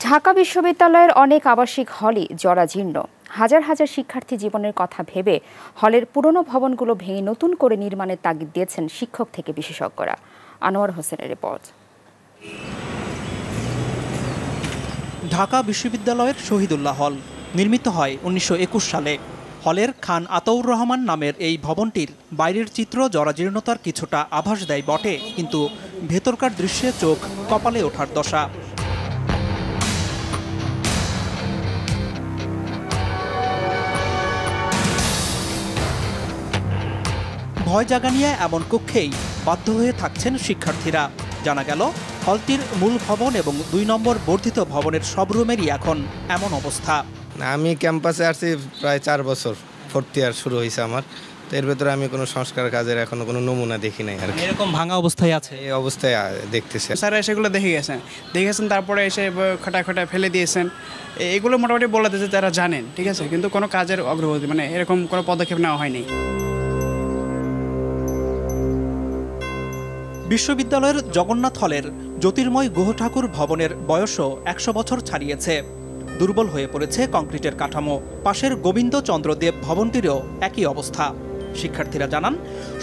ঢাকা বিশ্ববিদ্যালয়ের অনেক আবাসিক হলই জরাজীর্ণ। হাজার হাজার শিক্ষার্থী জীবনের কথা ভেবে হলের পুরনো ভবনগুলো ভেঙে নতুন করে নির্মাণের তাগিদ দিয়েছেন শিক্ষক থেকে বিশেষজ্ঞরা। আনোয়ার হোসেনের রিপোর্ট। ঢাকা বিশ্ববিদ্যালয়ের শহীদুল্লাহ হল নির্মিত হয় 1921 সালে। হলের খান আতাউর রহমান নামের এই ভবনটির বাইরের চিত্র জরাজীর্ণতার কিছুটা আভাস দেয় বটে, কিন্তু ভেতরকার দৃশ্যে চোখ কপালে ওঠার দশা। ভয় জাগা নিয়ে এমন কক্ষেই বাধ্য হয়ে থাকছেন শিক্ষার্থীরা। জানা গেল, হলটির মূল ভবন এবং 2 নম্বর বর্ধিত ভবনের সব রুমেরই এখন এমন অবস্থা। আমি ক্যাম্পাসে আসছি প্রায় 4 বছর, 4th ইয়ার শুরু হয়েছে আমার। তো এর ভেতরে আমি কোনো সংস্কার কাজের এখনো কোনো নমুনা দেখি নাই আর কি। এরকম ভাঙা অবস্থায় আছে, এই অবস্থায় দেখতেছি। স্যারা সেগুলো দেখেছেন, তারপরে এসে খটা ফেলে দিয়েছেন। এগুলো মোটামুটি বলে দিয়েছে তারা জানেন, ঠিক আছে, কিন্তু কোনো কাজের অগ্রগতি এরকম কোনো পদক্ষেপ নেওয়া হয়নি। বিশ্ববিদ্যালয়ের জগন্নাথ হলের জ্যোতির্ময় গুহ ঠাকুর ভবনের বয়সও 100 বছর ছাড়িয়েছে। দুর্বল হয়ে পড়েছে কংক্রিটের কাঠামো। পাশের গোবিন্দ চন্দ্রদেব ভবনটিরও একই অবস্থা। শিক্ষার্থীরা জানান,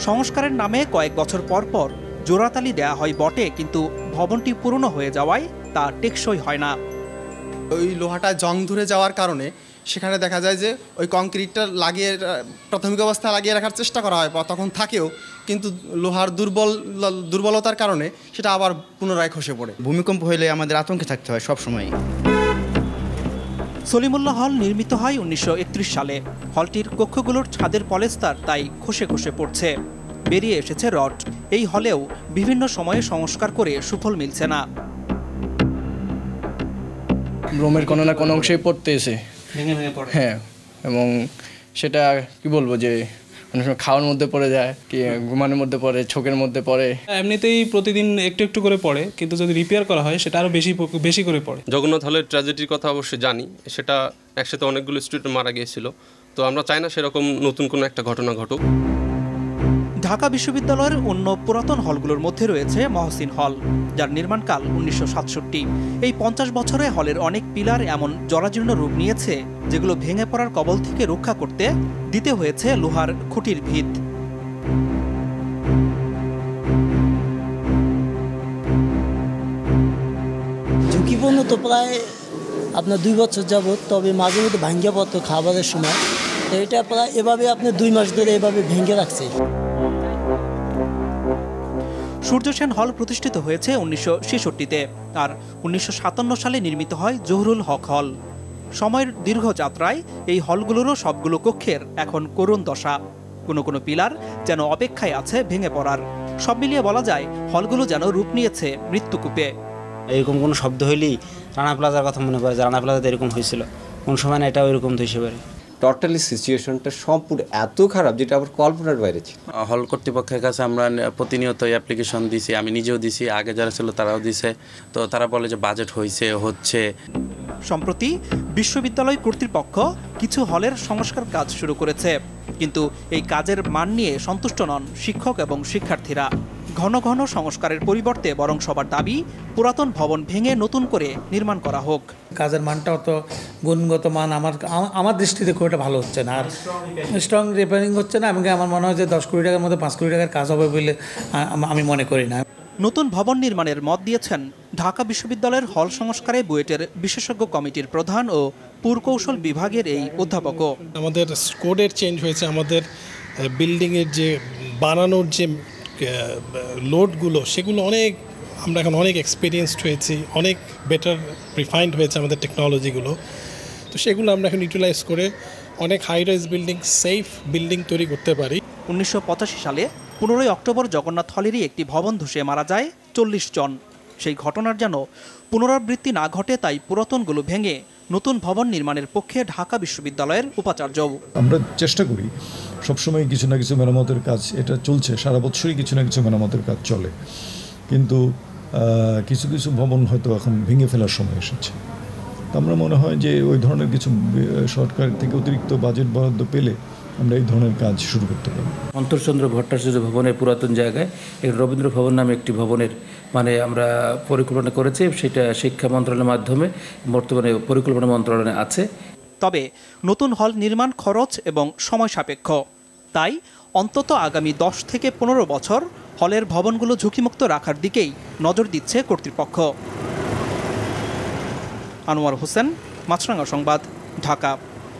সংস্কারের নামে কয়েক বছর পর পর জোড়াতালি দেয়া হয় বটে, কিন্তু ভবনটি পুরনো হয়ে যাওয়ায় তা টেকসই হয় না। ওই লোহাটা জং ধরে যাওয়ার কারণে সেখানে দেখা যায় যে ওই কংক্রিটটা লাগিয়ে প্রাথমিক অবস্থায় লাগিয়ে রাখার চেষ্টা করা হয়, তখন থাকেও, কিন্তু লোহার দুর্বলতার কারণে সেটা আবার পুনরায় খসে পড়ে। ভূমিকম্প হলে আমাদের আতঙ্কে থাকতে হয় সবসময়। সলিমুল্লাহ হল নির্মিত হয় 1931 সালে। হলটির কক্ষগুলোর ছাদের পলেস্তার তাই খসে খসে পড়ছে, বেরিয়ে এসেছে রড। এই হলেও বিভিন্ন সময়ে সংস্কার করে সুফল মিলছে না। রোমের কোনো না কোনো অংশেই পড়তে এসে হ্যাঁ, এবং সেটা কি বলবো যে অনেক সময় খাওয়ার মধ্যে পড়ে যায়, কি ঘুমানোর মধ্যে পড়ে, চোখের মধ্যে পড়ে। এমনিতেই প্রতিদিন একটু একটু করে পড়ে, কিন্তু যদি রিপেয়ার করা হয় সেটা আরও বেশি করে পড়ে। জগন্নাথ হলের ট্র্যাজেডির কথা অবশ্যই জানি, সেটা একসাথে অনেকগুলো স্টুডেন্ট মারা গিয়েছিল। তো আমরা চাই না সেরকম নতুন কোনো একটা ঘটনা ঘটুক। ঢাকা বিশ্ববিদ্যালয়ের অন্য পুরাতন হলগুলোর মধ্যে রয়েছে মহসিন হল, যার নির্মাণকাল 1967। এই 50 বছরে হলের অনেক পিলার এমন জরাজীর্ণ রূপ নিয়েছে, যেগুলো ভেঙে পড়ার কবল থেকে রক্ষা করতে দিতে হয়েছে লোহার খুঁটির ভিত। ঝুঁকিপূর্ণ তো প্রায় আপনার 2 বছর যাবত, তবে মাঝে মধ্যে ভাঙ্গা পড়তো খাবারের সময়। তো এটা প্রায় এভাবে আপনি 2 মাস ধরে এভাবে ভেঙে রাখছে। সূর্য সেন হল প্রতিষ্ঠিত হয়েছে 1966-তে, আর 1957 সালে নির্মিত হয় জহুরুল হক হল। সময়ের দীর্ঘ যাত্রায় এই হলগুলোরও সবগুলো কক্ষের এখন করুণ দশা। কোনো কোনো পিলার যেন অপেক্ষায় আছে ভেঙে পড়ার। সব মিলিয়ে বলা যায়, হলগুলো যেন রূপ নিয়েছে মৃত্যুকূপে। এরকম কোনো শব্দ হইলেই রানা প্লাজার কথা মনে পড়ে, যে রানা প্লাজাতে এরকম হয়েছিল, কোন সময় না এটাও এরকম হইতে পারে। টোটালি সিচুয়েশনটা সম্পূর্ণ এত খারাপ যেটা আবার কল্পনার বাইরে ছিল। হল কর্তৃপক্ষের কাছে আমরা প্রতিনিয়ত অ্যাপ্লিকেশন দিছি, আমি নিজেও দিছি, আগে যারা ছিল তারাও দিছে। তো তারা বলে যে বাজেট হচ্ছে। সম্প্রতি বিশ্ববিদ্যালয় কর্তৃপক্ষ কিছু হলের সংস্কার কাজ শুরু করেছে, কিন্তু এই কাজের মান নিয়ে সন্তুষ্ট নন শিক্ষক এবং শিক্ষার্থীরা। ঘন ঘন সংস্কারের পরিবর্তে বরং সবার দাবি, পুরাতন ভবন ভেঙে নতুন করে নির্মাণ করা হোক। কাজের মানটা অত গুণগত মান আমার দৃষ্টিতে খুব একটা ভালো হচ্ছে না, আর স্ট্রং রিপেয়ারিং হচ্ছে না, এবং আমার মনে হয় যে 10 কোটি টাকার মধ্যে 5 কোটি টাকার কাজ হবে বলে আমি মনে করি না। নতুন ভবন নির্মাণের মত দিয়েছেন ঢাকা বিশ্ববিদ্যালয়ের হল সংস্কারে বুয়েটের বিশেষজ্ঞ কমিটির প্রধান ও পুরকৌশল বিভাগের এই অধ্যাপকও। আমাদের কোডের চেঞ্জ হয়েছে, আমাদের বিল্ডিংয়ের যে বানানোর যে লোডগুলো সেগুলো আমরা এখন অনেক এক্সপিরিয়েন্সড হয়েছি, অনেক বেটার রিফাইন্ড হয়েছে আমাদের টেকনোলজিগুলো। তো সেগুলো আমরা এখন ইউটিলাইজ করে অনেক high rise building, safe building তৈরি করতে পারি। 1985 সালে 15 অক্টোবর জগন্নাথ হলেরই একটি ভবন ধসে মারা যায় 40 জন। সেই ঘটনার যেন পুনরাবৃত্তি না ঘটে, তাই পুরাতনগুলো ভেঙে নতুন ভবন নির্মাণের পক্ষে ঢাকা বিশ্ববিদ্যালয়ের উপাচার্য। আমরা চেষ্টা করি সবসময় কিছু না কিছু মেরামতের কাজ, এটা চলছে সারা বছরই কিছু না কিছু মেরামতের কাজ চলে, কিন্তু কিছু কিছু ভবন হয়তো এখন ভেঙে ফেলার সময় এসেছে। আমরা মনে হয় যে ওই ধরনের কিছু সরকার থেকে অতিরিক্ত বাজেট বরাদ্দ পেলে আমরা এই ধরনের কাজ শুরু করতে পারি। অন্তরচন্দ্র ভট্টাচার্য ভবনের পুরাতন জায়গায় রবীন্দ্র ভবন নামে একটি ভবনের আমরা পরিকল্পনা করেছি, সেটা শিক্ষা মন্ত্রণালয়ের মাধ্যমে বর্তমানে পরিকল্পনা মন্ত্রণালয়ে আছে। তবে নতুন হল নির্মাণ খরচ এবং সময় সাপেক্ষ, তাই অন্তত আগামী 10 থেকে 15 বছর হলের ভবনগুলো ঝুঁকিমুক্ত রাখার দিকেই নজর দিচ্ছে কর্তৃপক্ষ। আনোয়ার হোসেন, মাছরাঙা সংবাদ, ঢাকা।